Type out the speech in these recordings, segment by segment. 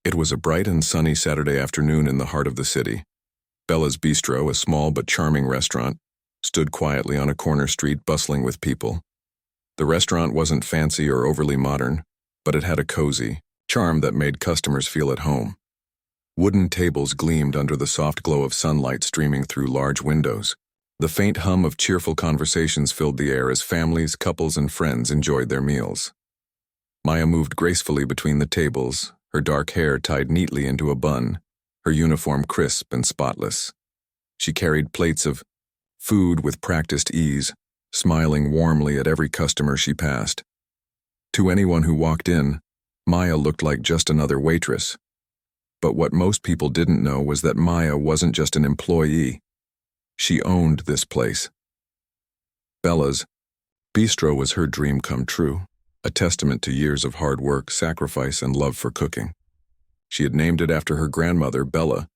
It was a bright and sunny Saturday afternoon in the heart of the city. Bella's Bistro, a small but charming restaurant, stood quietly on a corner street bustling with people. The restaurant wasn't fancy or overly modern, but it had a cozy charm that made customers feel at home. Wooden tables gleamed under the soft glow of sunlight streaming through large windows. The faint hum of cheerful conversations filled the air as families, couples, and friends enjoyed their meals. Maya moved gracefully between the tables, her dark hair tied neatly into a bun, her uniform crisp and spotless. She carried plates of food with practiced ease, smiling warmly at every customer she passed. To anyone who walked in, Maya looked like just another waitress. But what most people didn't know was that Maya wasn't just an employee. She owned this place. Bella's Bistro was her dream come true, a testament to years of hard work, sacrifice, and love for cooking. She had named it after her grandmother, Bella,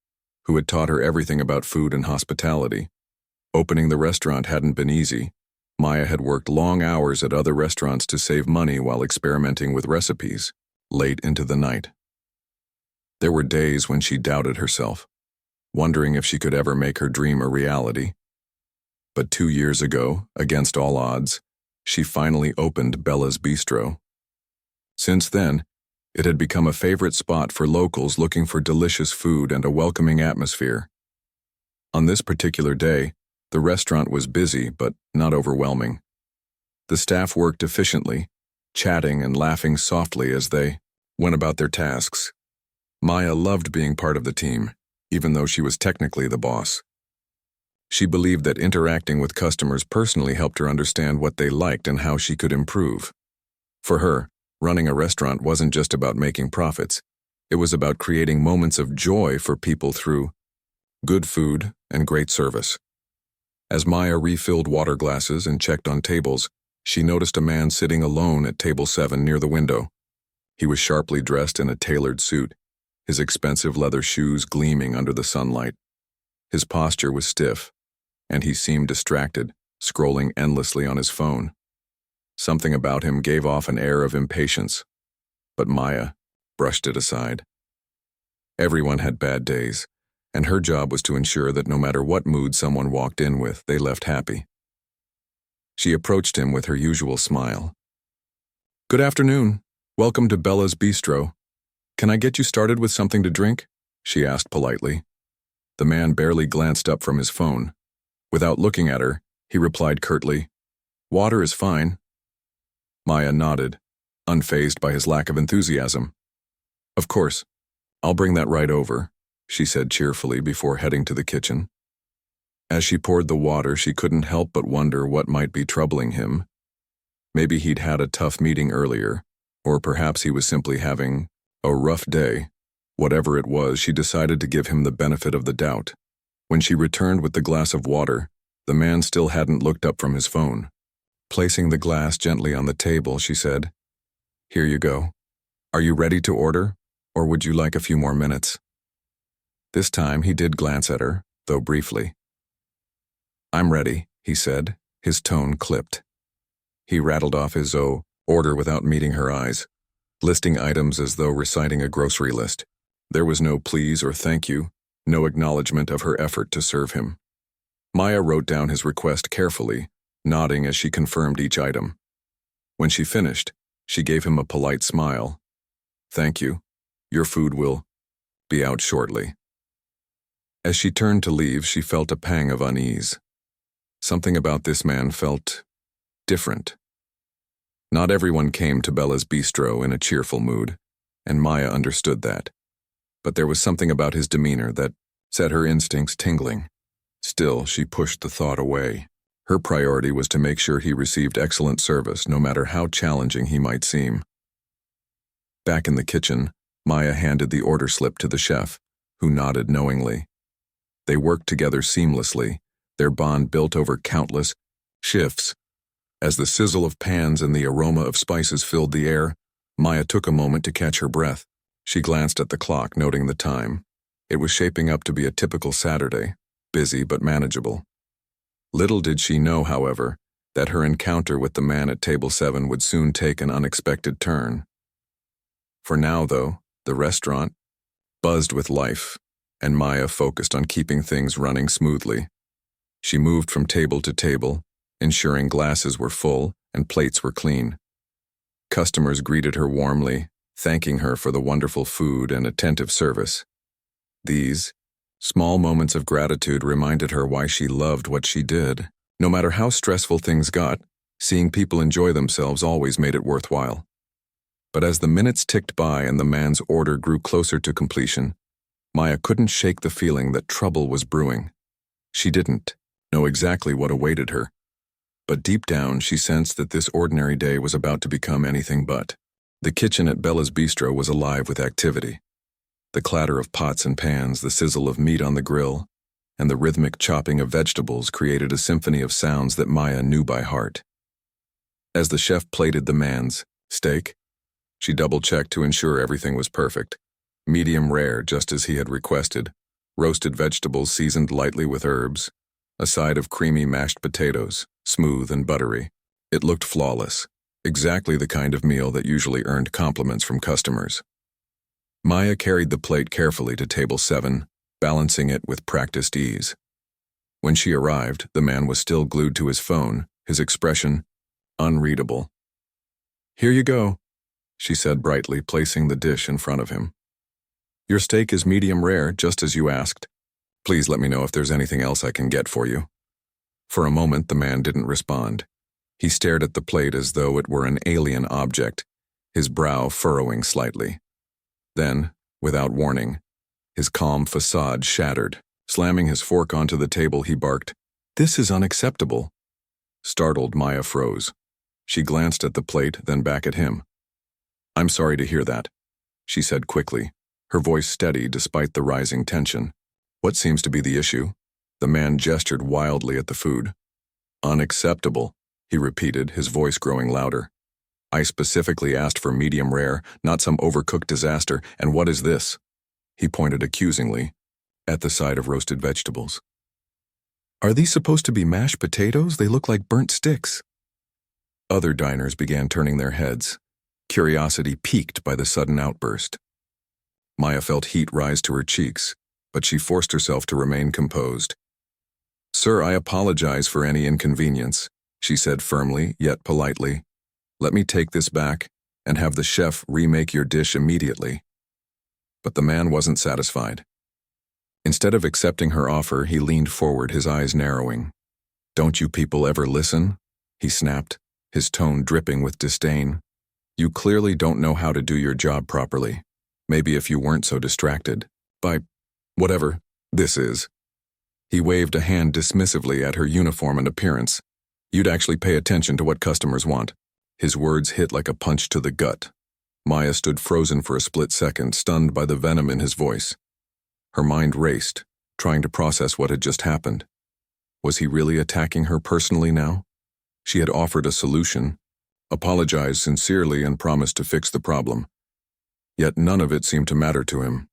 who had taught her everything about food and hospitality. Opening the restaurant hadn't been easy. Maya had worked long hours at other restaurants to save money while experimenting with recipes, late into the night. There were days when she doubted herself, wondering if she could ever make her dream a reality. But 2 years ago, against all odds, she finally opened Bella's Bistro. Since then, it had become a favorite spot for locals looking for delicious food and a welcoming atmosphere. On this particular day, the restaurant was busy but not overwhelming. The staff worked efficiently, chatting and laughing softly as they went about their tasks. Maya loved being part of the team, even though she was technically the boss. She believed that interacting with customers personally helped her understand what they liked and how she could improve. For her, running a restaurant wasn't just about making profits. It was about creating moments of joy for people through good food and great service. As Maya refilled water glasses and checked on tables, she noticed a man sitting alone at table 7 near the window. He was sharply dressed in a tailored suit, his expensive leather shoes gleaming under the sunlight. His posture was stiff, and he seemed distracted, scrolling endlessly on his phone. Something about him gave off an air of impatience, but Maya brushed it aside. Everyone had bad days, and her job was to ensure that no matter what mood someone walked in with, they left happy. She approached him with her usual smile. "Good afternoon. Welcome to Bella's Bistro. Can I get you started with something to drink?" she asked politely. The man barely glanced up from his phone. Without looking at her, he replied curtly, "Water is fine." Maya nodded, unfazed by his lack of enthusiasm. "Of course, I'll bring that right over," she said cheerfully before heading to the kitchen. As she poured the water, she couldn't help but wonder what might be troubling him. Maybe he'd had a tough meeting earlier, or perhaps he was simply having a rough day. Whatever it was, she decided to give him the benefit of the doubt. When she returned with the glass of water, the man still hadn't looked up from his phone. Placing the glass gently on the table, she said, "Here you go. Are you ready to order, or would you like a few more minutes?" This time he did glance at her, though briefly. "I'm ready," he said, his tone clipped. He rattled off his order without meeting her eyes, listing items as though reciting a grocery list. There was no please or thank you, no acknowledgement of her effort to serve him. Maya wrote down his request carefully, nodding as she confirmed each item. When she finished, she gave him a polite smile. "Thank you. Your food will be out shortly." As she turned to leave, she felt a pang of unease. Something about this man felt different. Not everyone came to Bella's Bistro in a cheerful mood, and Maya understood that. But there was something about his demeanor that set her instincts tingling. Still, she pushed the thought away. Her priority was to make sure he received excellent service, no matter how challenging he might seem. Back in the kitchen, Maya handed the order slip to the chef, who nodded knowingly. They worked together seamlessly, their bond built over countless shifts. As the sizzle of pans and the aroma of spices filled the air, Maya took a moment to catch her breath. She glanced at the clock, noting the time. It was shaping up to be a typical Saturday, busy but manageable. Little did she know, however, that her encounter with the man at table 7 would soon take an unexpected turn. For now, though, the restaurant, buzzed with life, and Maya focused on keeping things running smoothly. She moved from table to table, ensuring glasses were full and plates were clean. Customers greeted her warmly, thanking her for the wonderful food and attentive service. These small moments of gratitude reminded her why she loved what she did. No matter how stressful things got, seeing people enjoy themselves always made it worthwhile. But as the minutes ticked by and the man's order grew closer to completion, Maya couldn't shake the feeling that trouble was brewing. She didn't know exactly what awaited her, but deep down she sensed that this ordinary day was about to become anything but. The kitchen at Bella's Bistro was alive with activity. The clatter of pots and pans, the sizzle of meat on the grill, and the rhythmic chopping of vegetables created a symphony of sounds that Maya knew by heart. As the chef plated the man's steak, she double-checked to ensure everything was perfect. Medium rare, just as he had requested, roasted vegetables seasoned lightly with herbs, a side of creamy mashed potatoes, smooth and buttery. It looked flawless, exactly the kind of meal that usually earned compliments from customers. Maya carried the plate carefully to table 7, balancing it with practiced ease. When she arrived, the man was still glued to his phone, his expression unreadable. "Here you go," she said brightly, placing the dish in front of him. "Your steak is medium rare, just as you asked. Please let me know if there's anything else I can get for you." For a moment, the man didn't respond. He stared at the plate as though it were an alien object, his brow furrowing slightly. Then, without warning, his calm facade shattered. Slamming his fork onto the table, he barked, "This is unacceptable." Startled, Maya froze. She glanced at the plate, then back at him. "I'm sorry to hear that," she said quickly, her voice steady despite the rising tension. "What seems to be the issue?" The man gestured wildly at the food. "Unacceptable," he repeated, his voice growing louder. "I specifically asked for medium rare, not some overcooked disaster, and what is this?" He pointed accusingly at the side of roasted vegetables. "Are these supposed to be mashed potatoes? They look like burnt sticks." Other diners began turning their heads, curiosity piqued by the sudden outburst. Maya felt heat rise to her cheeks, but she forced herself to remain composed. "Sir, I apologize for any inconvenience," she said firmly, yet politely. "Let me take this back and have the chef remake your dish immediately." But the man wasn't satisfied. Instead of accepting her offer, he leaned forward, his eyes narrowing. "Don't you people ever listen?" he snapped, his tone dripping with disdain. "You clearly don't know how to do your job properly. Maybe if you weren't so distracted by whatever this is." He waved a hand dismissively at her uniform and appearance. "You'd actually pay attention to what customers want." His words hit like a punch to the gut. Maya stood frozen for a split second, stunned by the venom in his voice. Her mind raced, trying to process what had just happened. Was he really attacking her personally now? She had offered a solution, apologized sincerely, and promised to fix the problem. Yet none of it seemed to matter to him.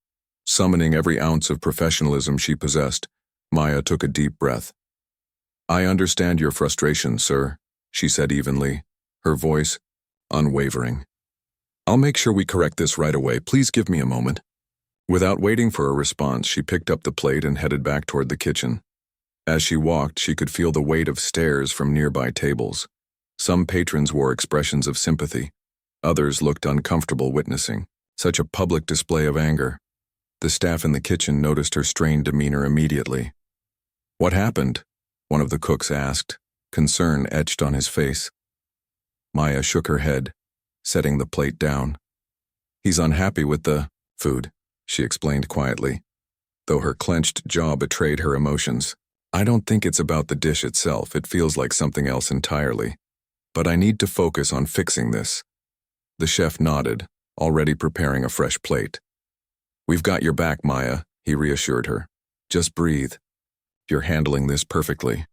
Summoning every ounce of professionalism she possessed, Maya took a deep breath. "I understand your frustration, sir," she said evenly, her voice unwavering. "I'll make sure we correct this right away. Please give me a moment." Without waiting for a response, she picked up the plate and headed back toward the kitchen. As she walked, she could feel the weight of stares from nearby tables. Some patrons wore expressions of sympathy. Others looked uncomfortable witnessing such a public display of anger. The staff in the kitchen noticed her strained demeanor immediately. "What happened?" one of the cooks asked, concern etched on his face. Maya shook her head, setting the plate down. "He's unhappy with the food," she explained quietly, though her clenched jaw betrayed her emotions. "I don't think it's about the dish itself. It feels like something else entirely. But I need to focus on fixing this." The chef nodded, already preparing a fresh plate. "We've got your back, Maya," he reassured her. "Just breathe. You're handling this perfectly."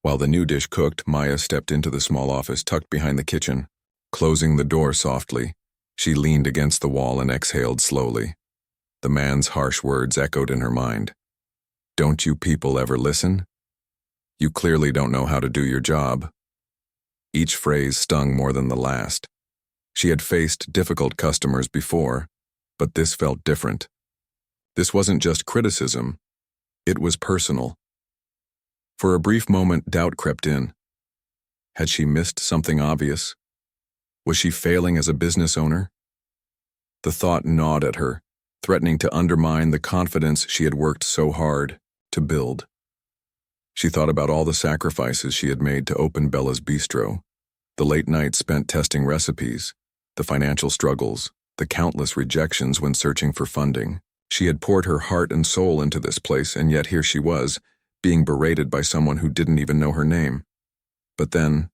While the new dish cooked, Maya stepped into the small office tucked behind the kitchen. Closing the door softly, she leaned against the wall and exhaled slowly. The man's harsh words echoed in her mind. "Don't you people ever listen? You clearly don't know how to do your job." Each phrase stung more than the last. She had faced difficult customers before, but this felt different. This wasn't just criticism, it was personal. For a brief moment, doubt crept in. Had she missed something obvious? Was she failing as a business owner? The thought gnawed at her, threatening to undermine the confidence she had worked so hard to build. She thought about all the sacrifices she had made to open Bella's Bistro, the late nights spent testing recipes, the financial struggles, the countless rejections when searching for funding. She had poured her heart and soul into this place, and yet here she was, being berated by someone who didn't even know her name. But then,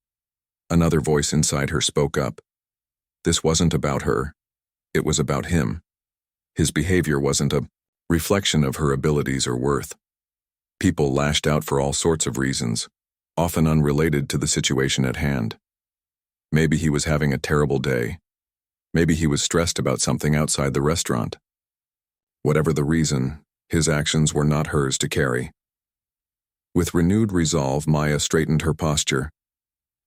another voice inside her spoke up. This wasn't about her. It was about him. His behavior wasn't a reflection of her abilities or worth. People lashed out for all sorts of reasons, often unrelated to the situation at hand. Maybe he was having a terrible day. Maybe he was stressed about something outside the restaurant. Whatever the reason, his actions were not hers to carry. With renewed resolve, Maya straightened her posture.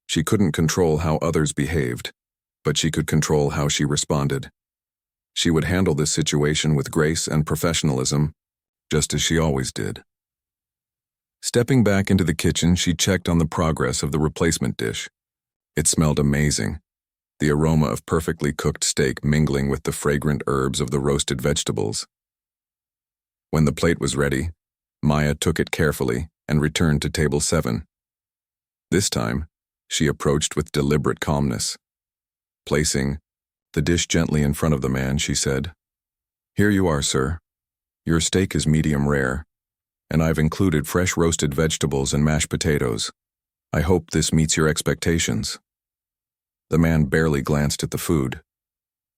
She couldn't control how others behaved, but she could control how she responded. She would handle this situation with grace and professionalism, just as she always did. Stepping back into the kitchen, she checked on the progress of the replacement dish. It smelled amazing, the aroma of perfectly cooked steak mingling with the fragrant herbs of the roasted vegetables. When the plate was ready, Maya took it carefully and returned to table 7. This time, she approached with deliberate calmness. Placing the dish gently in front of the man, she said, "Here you are, sir. Your steak is medium rare, and I've included fresh roasted vegetables and mashed potatoes. I hope this meets your expectations." The man barely glanced at the food.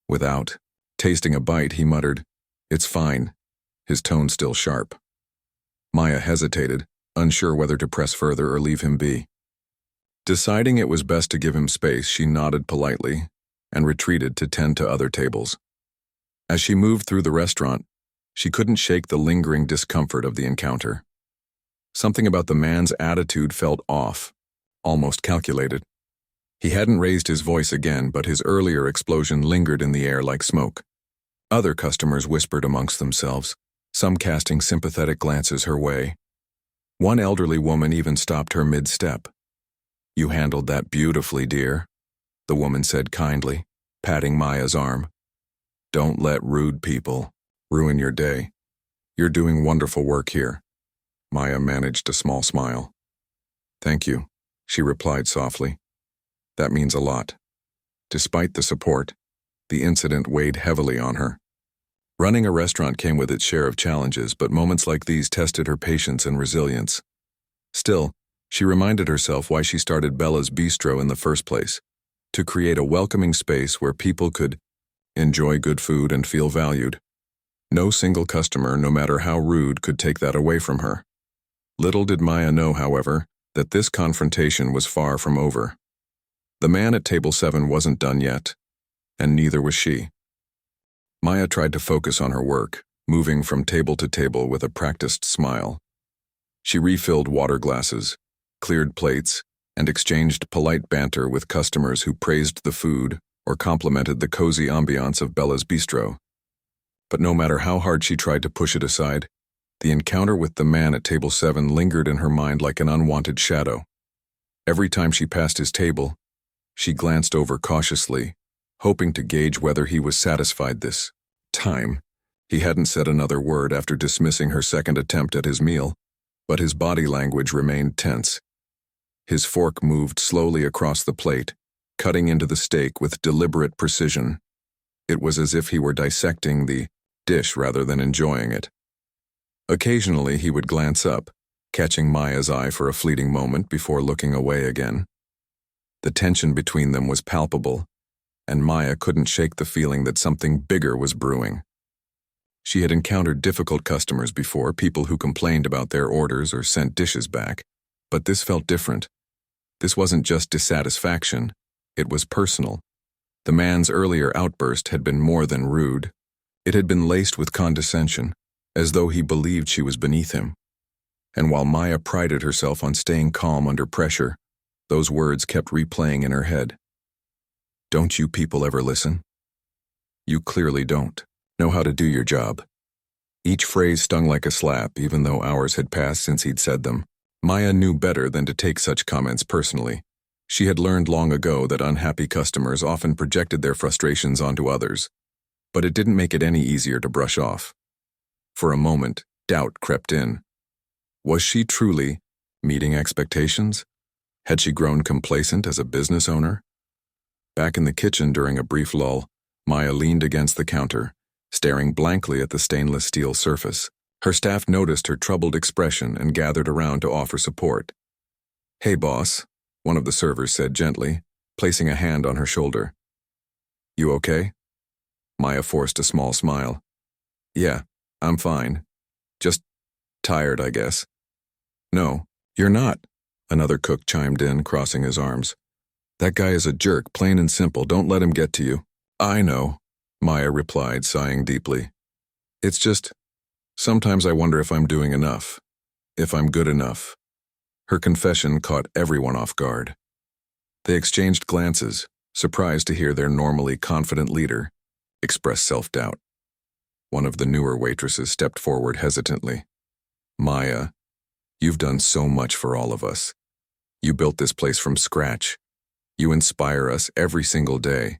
Without tasting a bite, he muttered, "It's fine," his tone still sharp. Maya hesitated, unsure whether to press further or leave him be. Deciding it was best to give him space, she nodded politely and retreated to tend to other tables. As she moved through the restaurant, she couldn't shake the lingering discomfort of the encounter. Something about the man's attitude felt off, almost calculated. He hadn't raised his voice again, but his earlier explosion lingered in the air like smoke. Other customers whispered amongst themselves, some casting sympathetic glances her way. One elderly woman even stopped her mid-step. "You handled that beautifully, dear," the woman said kindly, patting Maya's arm. "Don't let rude people ruin your day. You're doing wonderful work here." Maya managed a small smile. "Thank you," she replied softly. "That means a lot." Despite the support, the incident weighed heavily on her. Running a restaurant came with its share of challenges, but moments like these tested her patience and resilience. Still, she reminded herself why she started Bella's Bistro in the first place, to create a welcoming space where people could enjoy good food and feel valued. No single customer, no matter how rude, could take that away from her. Little did Maya know, however, that this confrontation was far from over. The man at table 7 wasn't done yet, and neither was she. Maya tried to focus on her work, moving from table to table with a practiced smile. She refilled water glasses, cleared plates, and exchanged polite banter with customers who praised the food or complimented the cozy ambiance of Bella's Bistro. But no matter how hard she tried to push it aside, the encounter with the man at table 7 lingered in her mind like an unwanted shadow. Every time she passed his table, she glanced over cautiously, hoping to gauge whether he was satisfied this time. He hadn't said another word after dismissing her second attempt at his meal, but his body language remained tense. His fork moved slowly across the plate, cutting into the steak with deliberate precision. It was as if he were dissecting the dish rather than enjoying it. Occasionally he would glance up, catching Maya's eye for a fleeting moment before looking away again. The tension between them was palpable, and Maya couldn't shake the feeling that something bigger was brewing. She had encountered difficult customers before, people who complained about their orders or sent dishes back, but this felt different. This wasn't just dissatisfaction, it was personal. The man's earlier outburst had been more than rude. It had been laced with condescension, as though he believed she was beneath him. And while Maya prided herself on staying calm under pressure, those words kept replaying in her head. "Don't you people ever listen? You clearly don't know how to do your job." Each phrase stung like a slap, even though hours had passed since he'd said them. Maya knew better than to take such comments personally. She had learned long ago that unhappy customers often projected their frustrations onto others, but it didn't make it any easier to brush off. For a moment, doubt crept in. Was she truly meeting expectations? Had she grown complacent as a business owner? Back in the kitchen during a brief lull, Maya leaned against the counter, staring blankly at the stainless steel surface. Her staff noticed her troubled expression and gathered around to offer support. "Hey, boss," one of the servers said gently, placing a hand on her shoulder. "You okay?" Maya forced a small smile. "Yeah, I'm fine. Just tired, I guess." "No, you're not," another cook chimed in, crossing his arms. "That guy is a jerk, plain and simple. Don't let him get to you." "I know," Maya replied, sighing deeply. "It's just, sometimes I wonder if I'm doing enough, if I'm good enough." Her confession caught everyone off guard. They exchanged glances, surprised to hear their normally confident leader express self-doubt. One of the newer waitresses stepped forward hesitantly. "Maya, you've done so much for all of us. You built this place from scratch. You inspire us every single day.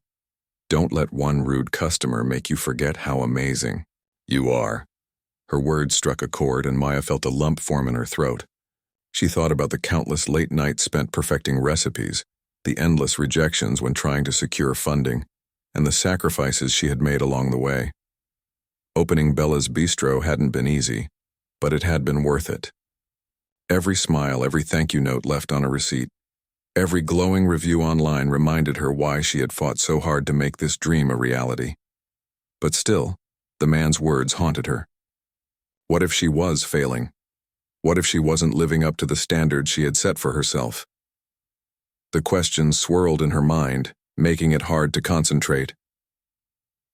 Don't let one rude customer make you forget how amazing you are." Her words struck a chord, and Maya felt a lump form in her throat. She thought about the countless late nights spent perfecting recipes, the endless rejections when trying to secure funding, and the sacrifices she had made along the way. Opening Bella's Bistro hadn't been easy, but it had been worth it. Every smile, every thank you note left on a receipt, every glowing review online reminded her why she had fought so hard to make this dream a reality. But still, the man's words haunted her. What if she was failing? What if she wasn't living up to the standards she had set for herself? The questions swirled in her mind, making it hard to concentrate.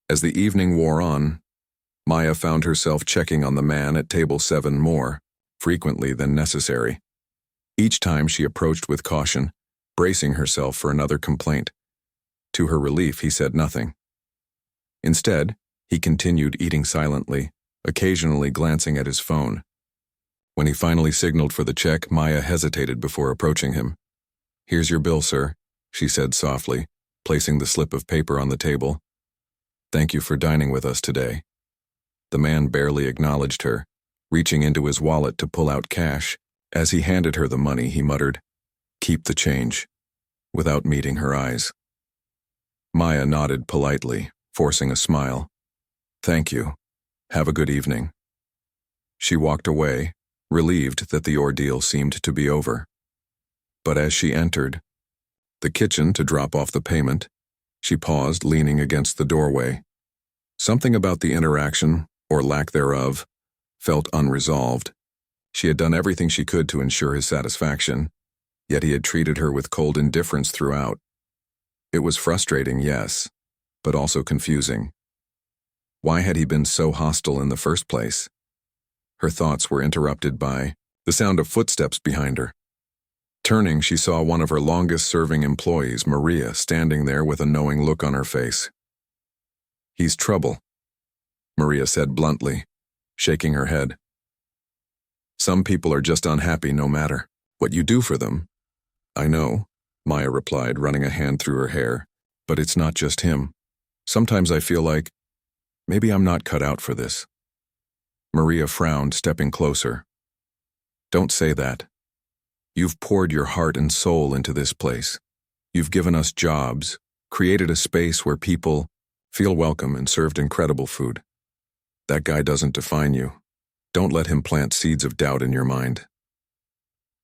As the evening wore on, Maya found herself checking on the man at table 7 more frequently than necessary. Each time she approached with caution, bracing herself for another complaint. To her relief, he said nothing. Instead, he continued eating silently, occasionally glancing at his phone. When he finally signaled for the check, Maya hesitated before approaching him. "Here's your bill, sir," she said softly, placing the slip of paper on the table. "Thank you for dining with us today." The man barely acknowledged her, reaching into his wallet to pull out cash. As he handed her the money, he muttered, "Keep the change," without meeting her eyes. Maya nodded politely, forcing a smile. "Thank you. Have a good evening." She walked away, relieved that the ordeal seemed to be over. But as she entered the kitchen to drop off the payment, she paused, leaning against the doorway. Something about the interaction, or lack thereof, felt unresolved. She had done everything she could to ensure his satisfaction, yet he had treated her with cold indifference throughout. It was frustrating, yes, but also confusing. Why had he been so hostile in the first place? Her thoughts were interrupted by the sound of footsteps behind her. Turning, she saw one of her longest-serving employees, Maria, standing there with a knowing look on her face. "He's trouble," Maria said bluntly, shaking her head. "Some people are just unhappy no matter what you do for them." "I know," Maya replied, running a hand through her hair, "but it's not just him. Sometimes I feel like maybe I'm not cut out for this." Maria frowned, stepping closer. "Don't say that. You've poured your heart and soul into this place. You've given us jobs, created a space where people feel welcome, and served incredible food. That guy doesn't define you. Don't let him plant seeds of doubt in your mind."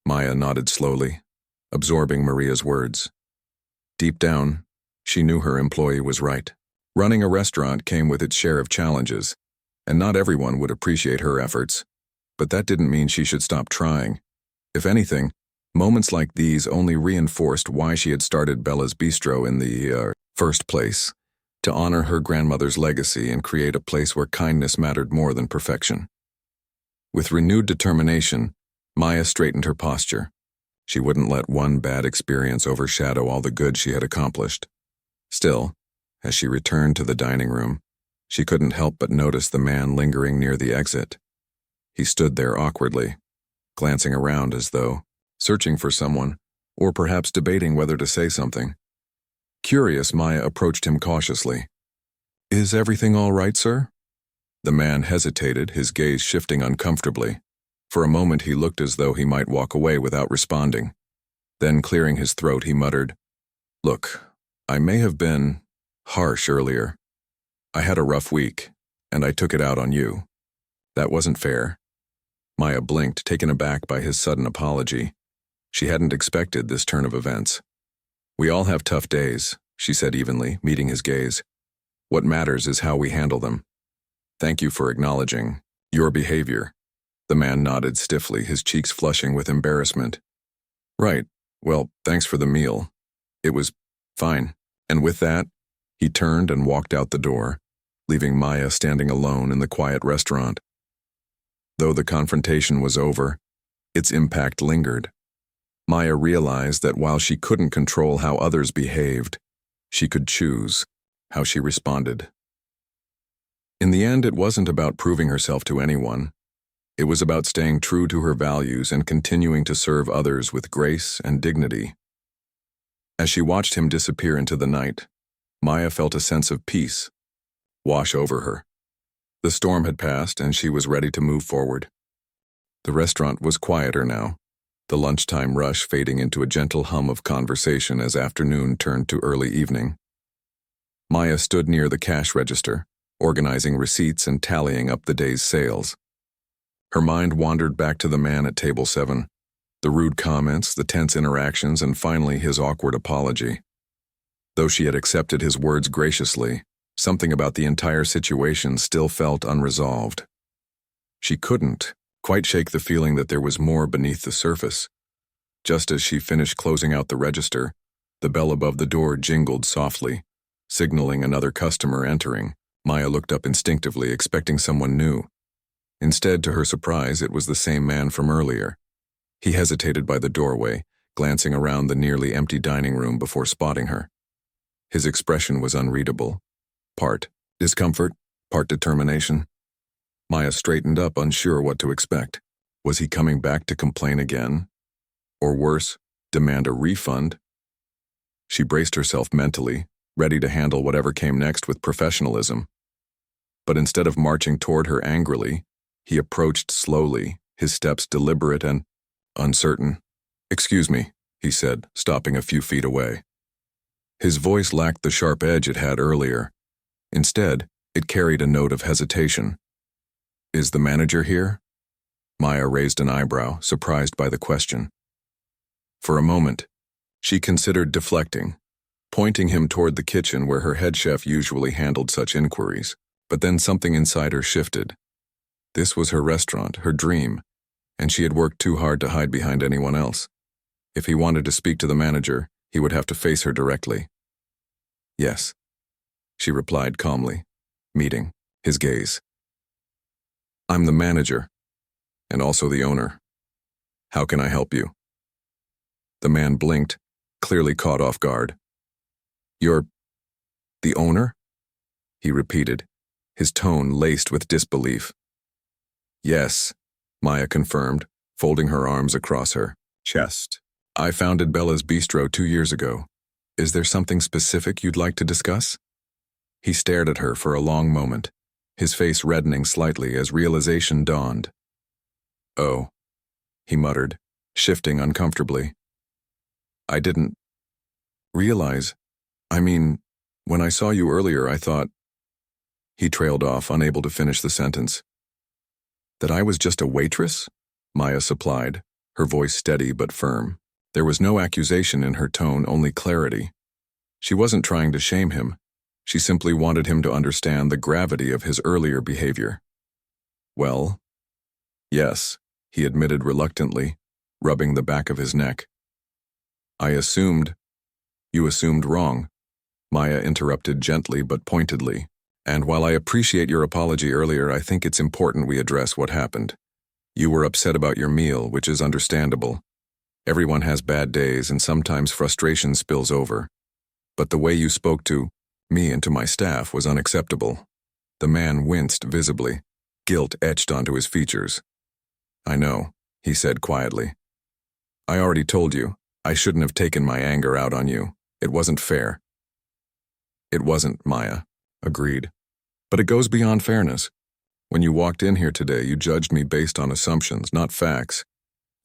Maya nodded slowly, absorbing Maria's words. Deep down, she knew her employee was right. Running a restaurant came with its share of challenges, and not everyone would appreciate her efforts, but that didn't mean she should stop trying. If anything, moments like these only reinforced why she had started Bella's Bistro in the first place, to honor her grandmother's legacy and create a place where kindness mattered more than perfection. With renewed determination, Maya straightened her posture. She wouldn't let one bad experience overshadow all the good she had accomplished. Still, as she returned to the dining room, She couldn't help but notice the man lingering near the exit. He stood there awkwardly, glancing around as though searching for someone, or perhaps debating whether to say something. Curious, Maya approached him cautiously. "Is everything all right, sir?" The man hesitated, his gaze shifting uncomfortably. For a moment he looked as though he might walk away without responding. Then, clearing his throat, he muttered, "Look, I may have been harsh earlier. I had a rough week, and I took it out on you. That wasn't fair." Maya blinked, taken aback by his sudden apology. She hadn't expected this turn of events. "We all have tough days," she said evenly, meeting his gaze. "What matters is how we handle them. Thank you for acknowledging your behavior." The man nodded stiffly, his cheeks flushing with embarrassment. "Right. Well, thanks for the meal. It was fine." And with that, he turned and walked out the door, leaving Maya standing alone in the quiet restaurant. Though the confrontation was over, its impact lingered. Maya realized that while she couldn't control how others behaved, she could choose how she responded. In the end, it wasn't about proving herself to anyone. It was about staying true to her values and continuing to serve others with grace and dignity. As she watched him disappear into the night, Maya felt a sense of peace wash over her. The storm had passed, and she was ready to move forward. The restaurant was quieter now, the lunchtime rush fading into a gentle hum of conversation as afternoon turned to early evening. Maya stood near the cash register, organizing receipts and tallying up the day's sales. Her mind wandered back to the man at table 7, the rude comments, the tense interactions, and finally his awkward apology. Though she had accepted his words graciously, something about the entire situation still felt unresolved. She couldn't quite shake the feeling that there was more beneath the surface. Just as she finished closing out the register, the bell above the door jingled softly, signaling another customer entering. Maya looked up instinctively, expecting someone new. Instead, to her surprise, it was the same man from earlier. He hesitated by the doorway, glancing around the nearly empty dining room before spotting her. His expression was unreadable. Part discomfort, part determination. Maya straightened up, unsure what to expect. Was he coming back to complain again? Or worse, demand a refund? She braced herself mentally, ready to handle whatever came next with professionalism. But instead of marching toward her angrily, he approached slowly, his steps deliberate and uncertain. "Excuse me," he said, stopping a few feet away. His voice lacked the sharp edge it had earlier. Instead, it carried a note of hesitation. "Is the manager here?" Maya raised an eyebrow, surprised by the question. For a moment, she considered deflecting, pointing him toward the kitchen where her head chef usually handled such inquiries. But then something inside her shifted. This was her restaurant, her dream, and she had worked too hard to hide behind anyone else. If he wanted to speak to the manager, he would have to face her directly. "Yes," she replied calmly, meeting his gaze. "I'm the manager, and also the owner. How can I help you?" The man blinked, clearly caught off guard. "You're the owner?" he repeated, his tone laced with disbelief. "Yes," Maya confirmed, folding her arms across her chest. "I founded Bella's Bistro 2 years ago. Is there something specific you'd like to discuss?" He stared at her for a long moment, his face reddening slightly as realization dawned. "Oh," he muttered, shifting uncomfortably. "I didn't realize. When I saw you earlier, I thought—" He trailed off, unable to finish the sentence. "That I was just a waitress?" Maya supplied, her voice steady but firm. There was no accusation in her tone, only clarity. She wasn't trying to shame him. She simply wanted him to understand the gravity of his earlier behavior. "Well, yes," he admitted reluctantly, rubbing the back of his neck. "I assumed—" "You assumed wrong," Maya interrupted gently but pointedly. "And while I appreciate your apology earlier, I think it's important we address what happened. You were upset about your meal, which is understandable. Everyone has bad days, and sometimes frustration spills over. But the way you spoke to me and to my staff was unacceptable. The man winced visibly, guilt etched onto his features. "I know," he said quietly. "I already told you, I shouldn't have taken my anger out on you. It wasn't fair." "It wasn't," Maya agreed. "But it goes beyond fairness. When you walked in here today, you judged me based on assumptions, not facts.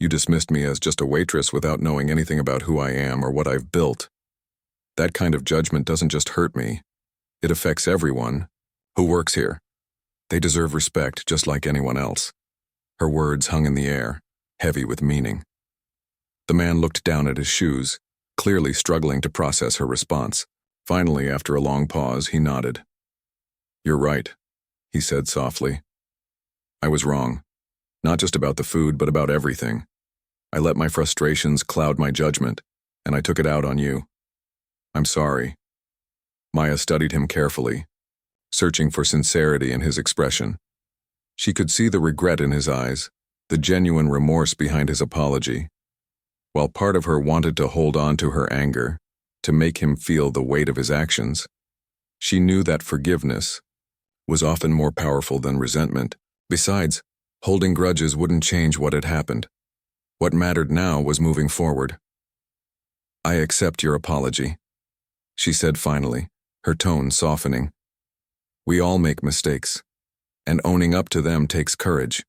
You dismissed me as just a waitress without knowing anything about who I am or what I've built. That kind of judgment doesn't just hurt me. It affects everyone who works here. They deserve respect just like anyone else." Her words hung in the air, heavy with meaning. The man looked down at his shoes, clearly struggling to process her response. Finally, after a long pause, he nodded. "You're right," he said softly. "I was wrong. Not just about the food, but about everything. I let my frustrations cloud my judgment, and I took it out on you. I'm sorry." Maya studied him carefully, searching for sincerity in his expression. She could see the regret in his eyes, the genuine remorse behind his apology. While part of her wanted to hold on to her anger, to make him feel the weight of his actions, she knew that forgiveness was often more powerful than resentment. Besides, holding grudges wouldn't change what had happened. What mattered now was moving forward. "I accept your apology," she said finally, her tone softening. "We all make mistakes, and owning up to them takes courage.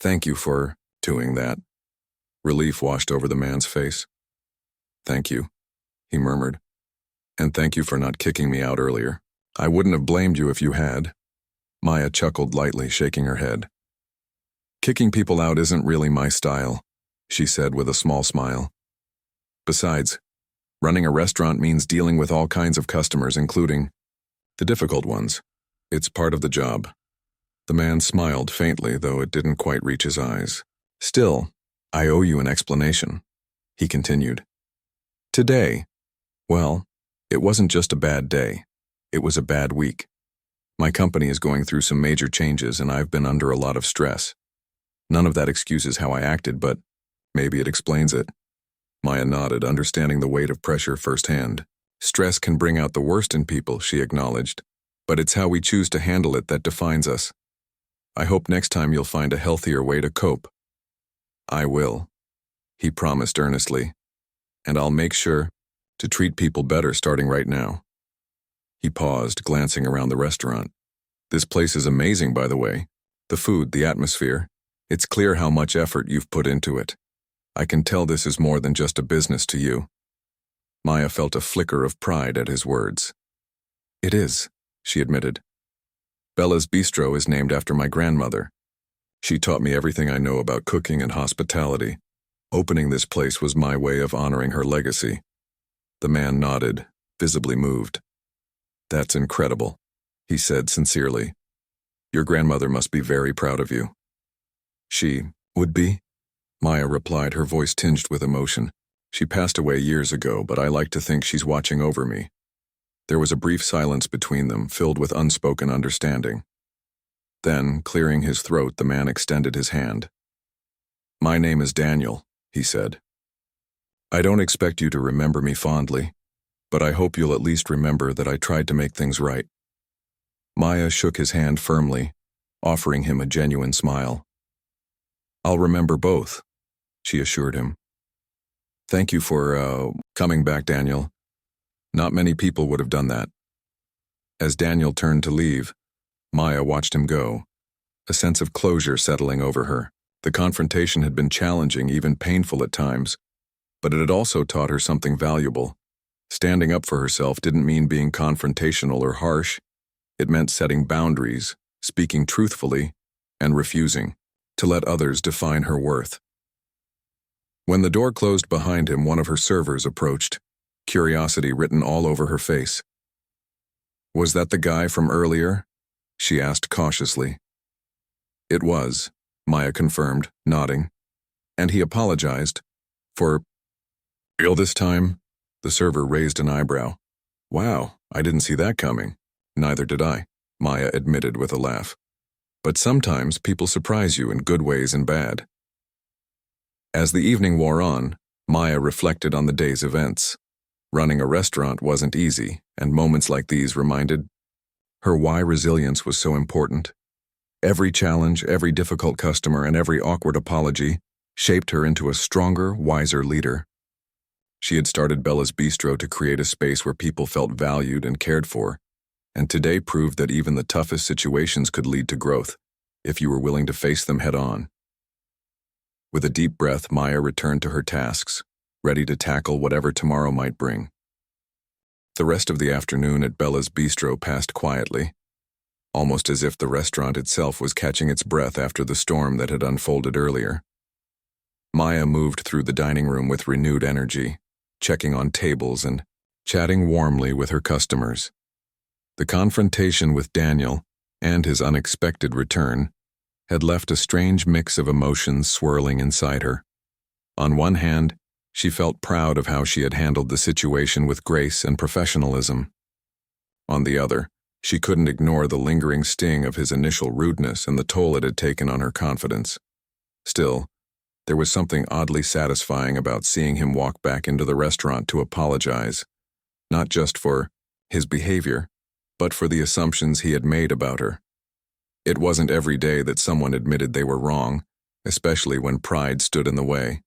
Thank you for doing that." Relief washed over the man's face. "Thank you," he murmured. "And thank you for not kicking me out earlier. I wouldn't have blamed you if you had." Maya chuckled lightly, shaking her head. "Kicking people out isn't really my style," she said with a small smile. "Besides, running a restaurant means dealing with all kinds of customers, including the difficult ones. It's part of the job." The man smiled faintly, though it didn't quite reach his eyes. "Still, I owe you an explanation," he continued. "Today, well, it wasn't just a bad day. It was a bad week. My company is going through some major changes, and I've been under a lot of stress. None of that excuses how I acted, but maybe it explains it." Maya nodded, understanding the weight of pressure firsthand. "Stress can bring out the worst in people," she acknowledged, "but it's how we choose to handle it that defines us. I hope next time you'll find a healthier way to cope." "I will," he promised earnestly, "and I'll make sure to treat people better starting right now." He paused, glancing around the restaurant. "This place is amazing, by the way. The food, the atmosphere. It's clear how much effort you've put into it. I can tell this is more than just a business to you." Maya felt a flicker of pride at his words. "It is," she admitted. "Bella's Bistro is named after my grandmother. She taught me everything I know about cooking and hospitality. Opening this place was my way of honoring her legacy." The man nodded, visibly moved. "That's incredible," he said sincerely. "Your grandmother must be very proud of you." "She would be," Maya replied, her voice tinged with emotion. "She passed away years ago, but I like to think she's watching over me." There was a brief silence between them, filled with unspoken understanding. Then, clearing his throat, the man extended his hand. "My name is Daniel," he said. "I don't expect you to remember me fondly, but I hope you'll at least remember that I tried to make things right." Maya shook his hand firmly, offering him a genuine smile. "I'll remember both," she assured him. "Thank you for, coming back, Daniel. Not many people would have done that." As Daniel turned to leave, Maya watched him go, a sense of closure settling over her. The confrontation had been challenging, even painful at times, but it had also taught her something valuable. Standing up for herself didn't mean being confrontational or harsh. It meant setting boundaries, speaking truthfully, and refusing to let others define her worth. When the door closed behind him, one of her servers approached, curiosity written all over her face. "Was that the guy from earlier?" she asked cautiously. "It was," Maya confirmed, nodding. "And he apologized for real this time?" The server raised an eyebrow. "Wow, I didn't see that coming." "Neither did I," Maya admitted with a laugh. "But sometimes people surprise you in good ways and bad." As the evening wore on, Maya reflected on the day's events. Running a restaurant wasn't easy, and moments like these reminded Her why resilience was so important. Every challenge, every difficult customer, and every awkward apology shaped her into a stronger, wiser leader. She had started Bella's Bistro to create a space where people felt valued and cared for, and today proved that even the toughest situations could lead to growth, if you were willing to face them head-on. With a deep breath, Maya returned to her tasks, ready to tackle whatever tomorrow might bring. The rest of the afternoon at Bella's Bistro passed quietly, almost as if the restaurant itself was catching its breath after the storm that had unfolded earlier. Maya moved through the dining room with renewed energy, checking on tables and chatting warmly with her customers. The confrontation with Daniel, and his unexpected return, had left a strange mix of emotions swirling inside her. On one hand, she felt proud of how she had handled the situation with grace and professionalism. On the other, she couldn't ignore the lingering sting of his initial rudeness and the toll it had taken on her confidence. Still, there was something oddly satisfying about seeing him walk back into the restaurant to apologize, not just for his behavior, but for the assumptions he had made about her. It wasn't every day that someone admitted they were wrong, especially when pride stood in the way.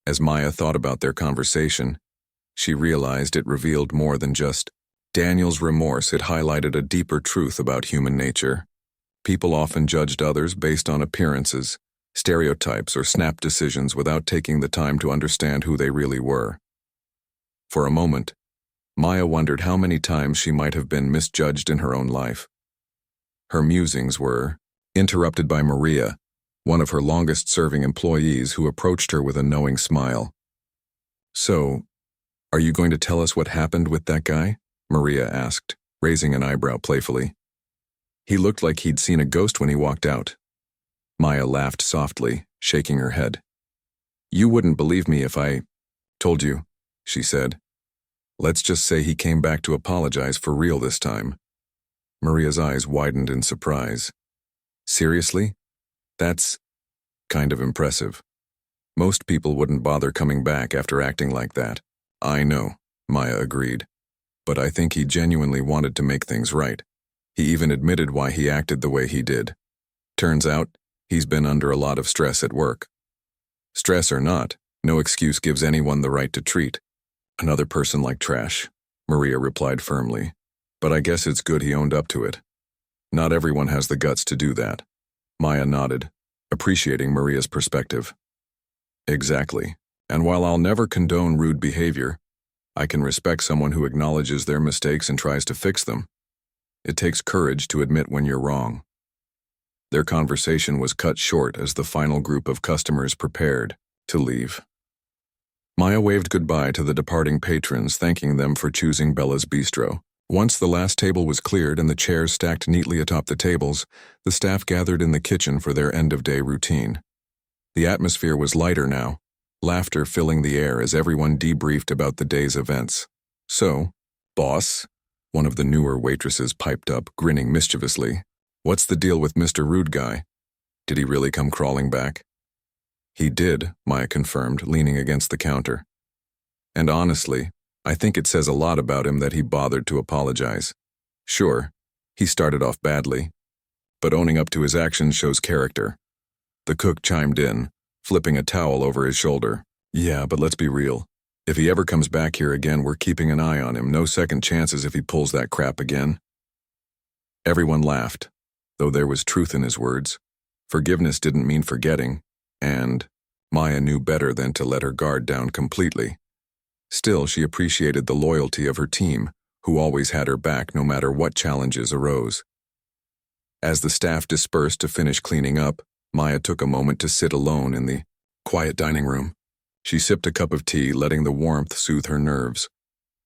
As Maya thought about their conversation, she realized it revealed more than just Daniel's remorse. It highlighted a deeper truth about human nature. People often judged others based on appearances, stereotypes, or snap decisions without taking the time to understand who they really were. For a moment, Maya wondered how many times she might have been misjudged in her own life. Her musings were interrupted by Maria, one of her longest-serving employees, who approached her with a knowing smile. "So, are you going to tell us what happened with that guy?" Maria asked, raising an eyebrow playfully. "He looked like he'd seen a ghost when he walked out." Maya laughed softly, shaking her head. "You wouldn't believe me if I told you," she said. "Let's just say he came back to apologize for real this time." Maria's eyes widened in surprise. "Seriously? That's kind of impressive. Most people wouldn't bother coming back after acting like that." "I know," Maya agreed. "But I think he genuinely wanted to make things right. He even admitted why he acted the way he did. Turns out, he's been under a lot of stress at work." "Stress or not, no excuse gives anyone the right to treat another person like trash," Maria replied firmly. "But I guess it's good he owned up to it. Not everyone has the guts to do that." Maya nodded, appreciating Maria's perspective. "Exactly. And while I'll never condone rude behavior, I can respect someone who acknowledges their mistakes and tries to fix them. It takes courage to admit when you're wrong." Their conversation was cut short as the final group of customers prepared to leave. Maya waved goodbye to the departing patrons, thanking them for choosing Bella's Bistro. Once the last table was cleared and the chairs stacked neatly atop the tables, the staff gathered in the kitchen for their end-of-day routine. The atmosphere was lighter now, laughter filling the air as everyone debriefed about the day's events. "So, boss," one of the newer waitresses piped up, grinning mischievously, "what's the deal with Mr. Rude Guy? Did he really come crawling back?" "He did," Maya confirmed, leaning against the counter. "And honestly, I think it says a lot about him that he bothered to apologize. Sure, he started off badly, but owning up to his actions shows character." The cook chimed in, flipping a towel over his shoulder. "Yeah, but let's be real. If he ever comes back here again, we're keeping an eye on him. No second chances if he pulls that crap again." Everyone laughed, though there was truth in his words. Forgiveness didn't mean forgetting, and Maya knew better than to let her guard down completely. Still, she appreciated the loyalty of her team, who always had her back no matter what challenges arose. As the staff dispersed to finish cleaning up, Maya took a moment to sit alone in the quiet dining room. She sipped a cup of tea, letting the warmth soothe her nerves.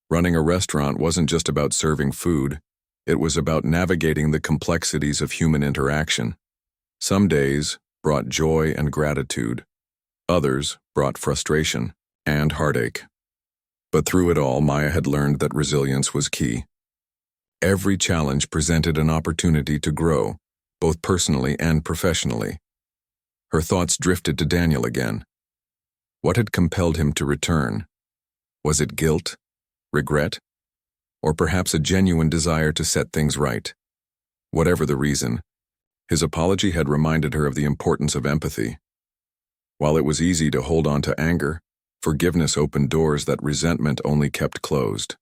Running a restaurant wasn't just about serving food, it was about navigating the complexities of human interaction. Some days brought joy and gratitude. Others brought frustration and heartache. But through it all, Maya had learned that resilience was key. Every challenge presented an opportunity to grow, both personally and professionally. Her thoughts drifted to Daniel again. What had compelled him to return? Was it guilt, regret, or perhaps a genuine desire to set things right? Whatever the reason, his apology had reminded her of the importance of empathy. While it was easy to hold on to anger, forgiveness opened doors that resentment only kept closed.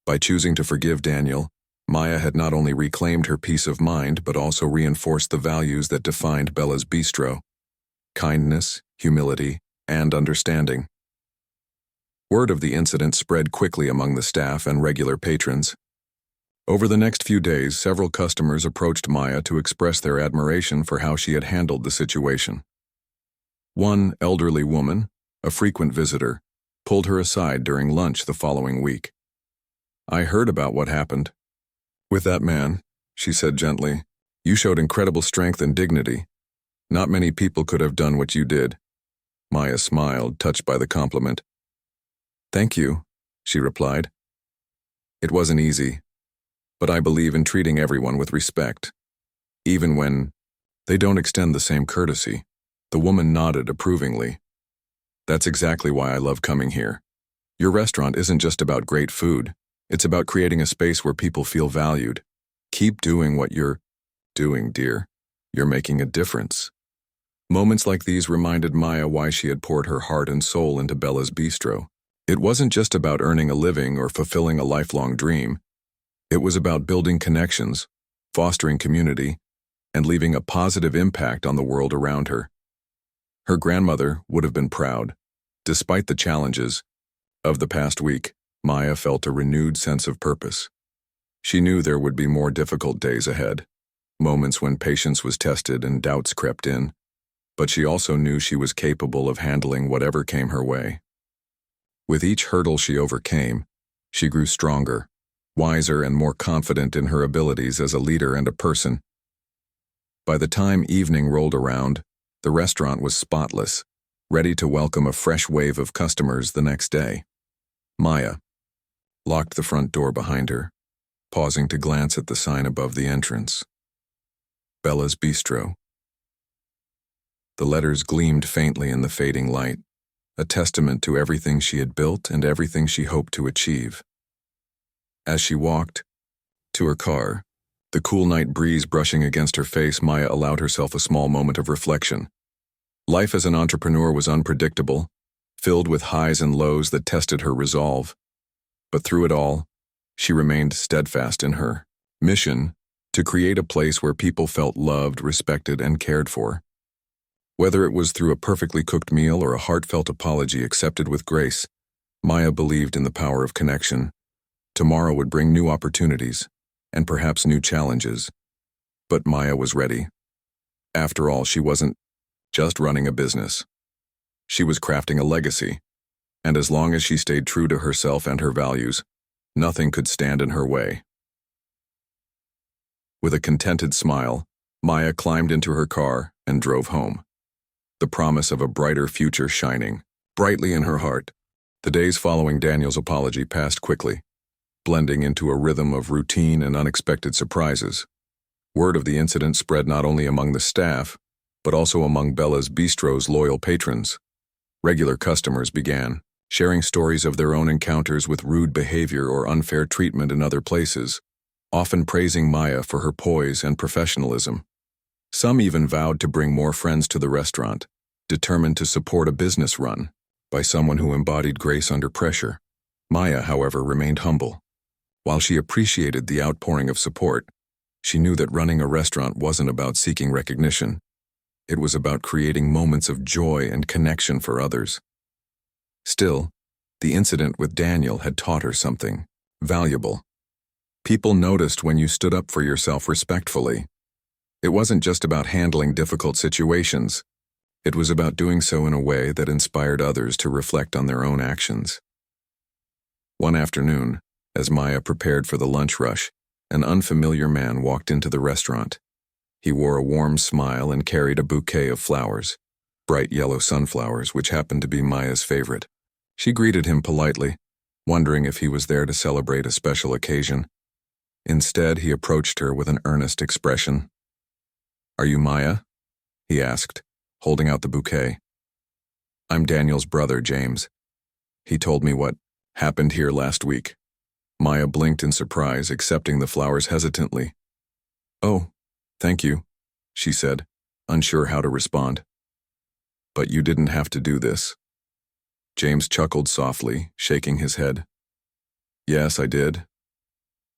By choosing to forgive Daniel, Maya had not only reclaimed her peace of mind but also reinforced the values that defined Bella's Bistro: kindness, humility, and understanding. Word of the incident spread quickly among the staff and regular patrons. Over the next few days, several customers approached Maya to express their admiration for how she had handled the situation. One elderly woman, a frequent visitor, pulled her aside during lunch the following week. "I heard about what happened with that man," she said gently. "You showed incredible strength and dignity. Not many people could have done what you did." Maya smiled, touched by the compliment. "Thank you," she replied. "It wasn't easy, but I believe in treating everyone with respect, even when they don't extend the same courtesy." The woman nodded approvingly. "That's exactly why I love coming here. Your restaurant isn't just about great food. It's about creating a space where people feel valued. Keep doing what you're doing, dear. You're making a difference." Moments like these reminded Maya why she had poured her heart and soul into Bella's Bistro. It wasn't just about earning a living or fulfilling a lifelong dream. It was about building connections, fostering community, and leaving a positive impact on the world around her. Her grandmother would have been proud. Despite the challenges of the past week, Maya felt a renewed sense of purpose. She knew there would be more difficult days ahead, moments when patience was tested and doubts crept in, but she also knew she was capable of handling whatever came her way. With each hurdle she overcame, she grew stronger, wiser, and more confident in her abilities as a leader and a person. By the time evening rolled around, the restaurant was spotless, ready to welcome a fresh wave of customers the next day. Maya locked the front door behind her, pausing to glance at the sign above the entrance. Bella's Bistro. The letters gleamed faintly in the fading light, a testament to everything she had built and everything she hoped to achieve. As she walked to her car, the cool night breeze brushing against her face, Maya allowed herself a small moment of reflection. Life as an entrepreneur was unpredictable, filled with highs and lows that tested her resolve. But through it all, she remained steadfast in her mission to create a place where people felt loved, respected, and cared for. Whether it was through a perfectly cooked meal or a heartfelt apology accepted with grace, Maya believed in the power of connection. Tomorrow would bring new opportunities, and perhaps new challenges. But Maya was ready. After all, she wasn't just running a business. She was crafting a legacy, and as long as she stayed true to herself and her values, nothing could stand in her way. With a contented smile, Maya climbed into her car and drove home, the promise of a brighter future shining brightly in her heart. The days following Daniel's apology passed quickly, blending into a rhythm of routine and unexpected surprises. Word of the incident spread not only among the staff, but also among Bella's Bistro's loyal patrons. Regular customers began sharing stories of their own encounters with rude behavior or unfair treatment in other places, often praising Maya for her poise and professionalism. Some even vowed to bring more friends to the restaurant, determined to support a business run by someone who embodied grace under pressure. Maya, however, remained humble. While she appreciated the outpouring of support, she knew that running a restaurant wasn't about seeking recognition. It was about creating moments of joy and connection for others. Still, the incident with Daniel had taught her something valuable. People noticed when you stood up for yourself respectfully. It wasn't just about handling difficult situations. It was about doing so in a way that inspired others to reflect on their own actions. One afternoon, as Maya prepared for the lunch rush, an unfamiliar man walked into the restaurant. He wore a warm smile and carried a bouquet of flowers, bright yellow sunflowers, which happened to be Maya's favorite. She greeted him politely, wondering if he was there to celebrate a special occasion. Instead, he approached her with an earnest expression. "Are you Maya?" he asked, holding out the bouquet. "I'm Daniel's brother, James. He told me what happened here last week." Maya blinked in surprise, accepting the flowers hesitantly. Oh, thank you, she said, unsure how to respond. But you didn't have to do this. James chuckled softly, shaking his head. Yes, I did.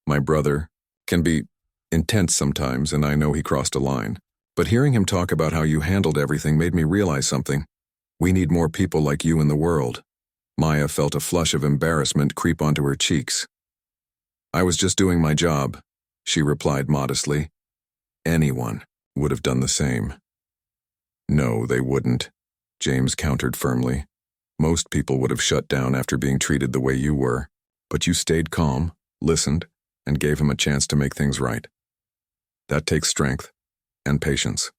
My brother can be intense sometimes, and I know he crossed a line. But hearing him talk about how you handled everything made me realize something. We need more people like you in the world. Maya felt a flush of embarrassment creep onto her cheeks. I was just doing my job, she replied modestly. Anyone would have done the same. No, they wouldn't, James countered firmly. Most people would have shut down after being treated the way you were, but you stayed calm, listened, and gave him a chance to make things right. That takes strength and patience.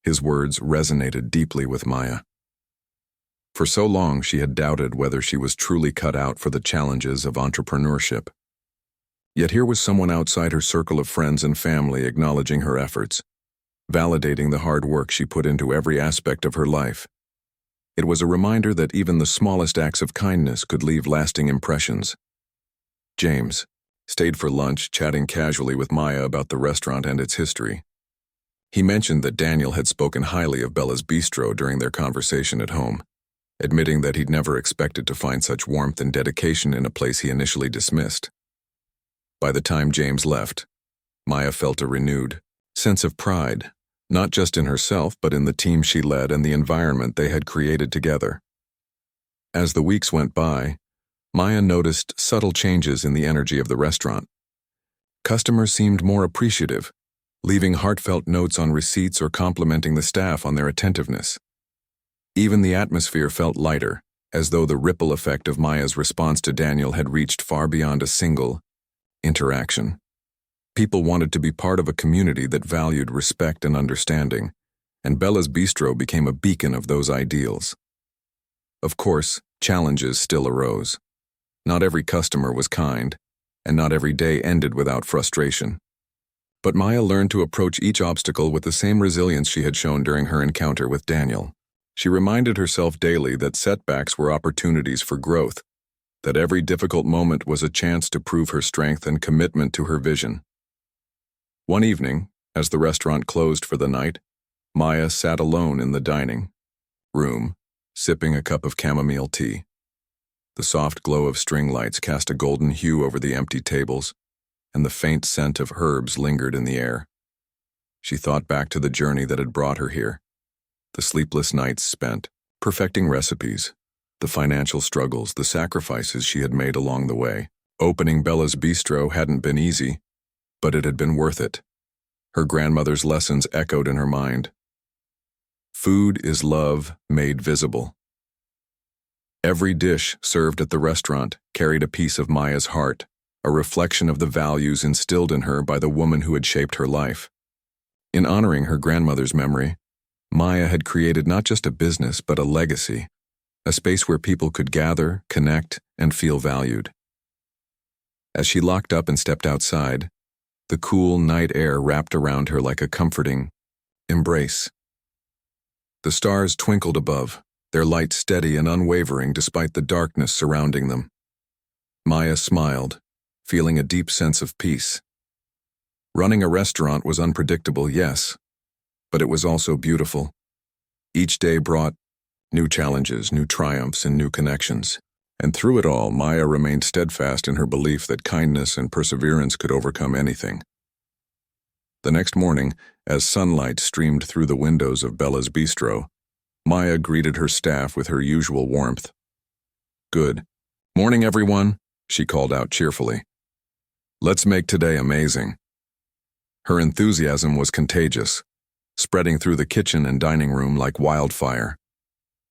His words resonated deeply with Maya. For so long, she had doubted whether she was truly cut out for the challenges of entrepreneurship. Yet here was someone outside her circle of friends and family acknowledging her efforts, validating the hard work she put into every aspect of her life. It was a reminder that even the smallest acts of kindness could leave lasting impressions. James stayed for lunch, chatting casually with Maya about the restaurant and its history. He mentioned that Daniel had spoken highly of Bella's Bistro during their conversation at home, admitting that he'd never expected to find such warmth and dedication in a place he initially dismissed. By the time James left, Maya felt a renewed sense of pride, not just in herself but in the team she led and the environment they had created together. As the weeks went by, Maya noticed subtle changes in the energy of the restaurant. Customers seemed more appreciative, leaving heartfelt notes on receipts or complimenting the staff on their attentiveness. Even the atmosphere felt lighter, as though the ripple effect of Maya's response to Daniel had reached far beyond a single interaction. People wanted to be part of a community that valued respect and understanding, and Bella's Bistro became a beacon of those ideals. Of course, challenges still arose. Not every customer was kind, and not every day ended without frustration. But Maya learned to approach each obstacle with the same resilience she had shown during her encounter with Daniel. She reminded herself daily that setbacks were opportunities for growth, that every difficult moment was a chance to prove her strength and commitment to her vision. One evening, as the restaurant closed for the night, Maya sat alone in the dining room, sipping a cup of chamomile tea. The soft glow of string lights cast a golden hue over the empty tables, and the faint scent of herbs lingered in the air. She thought back to the journey that had brought her here, the sleepless nights spent perfecting recipes, the financial struggles, the sacrifices she had made along the way. Opening Bella's Bistro hadn't been easy, but it had been worth it. Her grandmother's lessons echoed in her mind. Food is love made visible. Every dish served at the restaurant carried a piece of Maya's heart, a reflection of the values instilled in her by the woman who had shaped her life. In honoring her grandmother's memory, Maya had created not just a business but a legacy, a space where people could gather, connect, and feel valued. As she locked up and stepped outside, the cool night air wrapped around her like a comforting embrace. The stars twinkled above, their light steady and unwavering despite the darkness surrounding them. Maya smiled, feeling a deep sense of peace. Running a restaurant was unpredictable, yes, but it was also beautiful. Each day brought new challenges, new triumphs, and new connections. And through it all, Maya remained steadfast in her belief that kindness and perseverance could overcome anything. The next morning, as sunlight streamed through the windows of Bella's Bistro, Maya greeted her staff with her usual warmth. Good morning, everyone, she called out cheerfully. Let's make today amazing. Her enthusiasm was contagious, spreading through the kitchen and dining room like wildfire.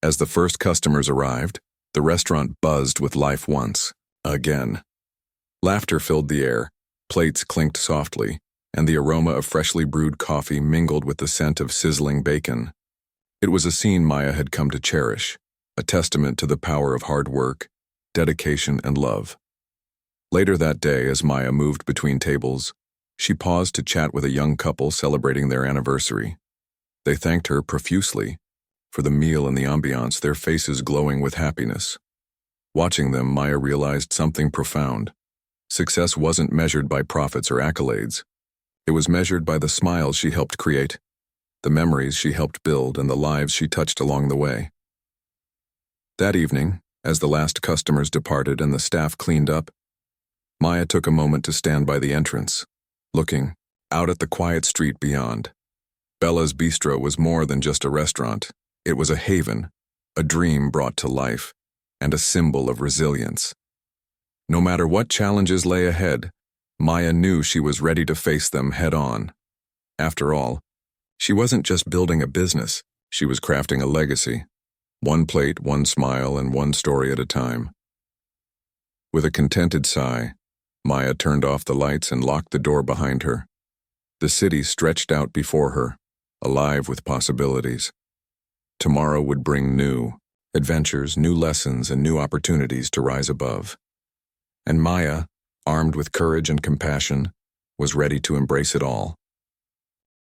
As the first customers arrived, the restaurant buzzed with life once again. Laughter filled the air, plates clinked softly, and the aroma of freshly brewed coffee mingled with the scent of sizzling bacon. It was a scene Maya had come to cherish, a testament to the power of hard work, dedication, and love. Later that day, as Maya moved between tables, she paused to chat with a young couple celebrating their anniversary. They thanked her profusely for the meal and the ambiance, their faces glowing with happiness. Watching them, Maya realized something profound. Success wasn't measured by profits or accolades. It was measured by the smiles she helped create, the memories she helped build, and the lives she touched along the way. That evening, as the last customers departed and the staff cleaned up, Maya took a moment to stand by the entrance, looking out at the quiet street beyond. Bella's Bistro was more than just a restaurant. It was a haven, a dream brought to life, and a symbol of resilience. No matter what challenges lay ahead, Maya knew she was ready to face them head-on. After all, she wasn't just building a business, she was crafting a legacy. One plate, one smile, and one story at a time. With a contented sigh, Maya turned off the lights and locked the door behind her. The city stretched out before her, alive with possibilities. Tomorrow would bring new adventures, new lessons, and new opportunities to rise above. And Maya, armed with courage and compassion, was ready to embrace it all.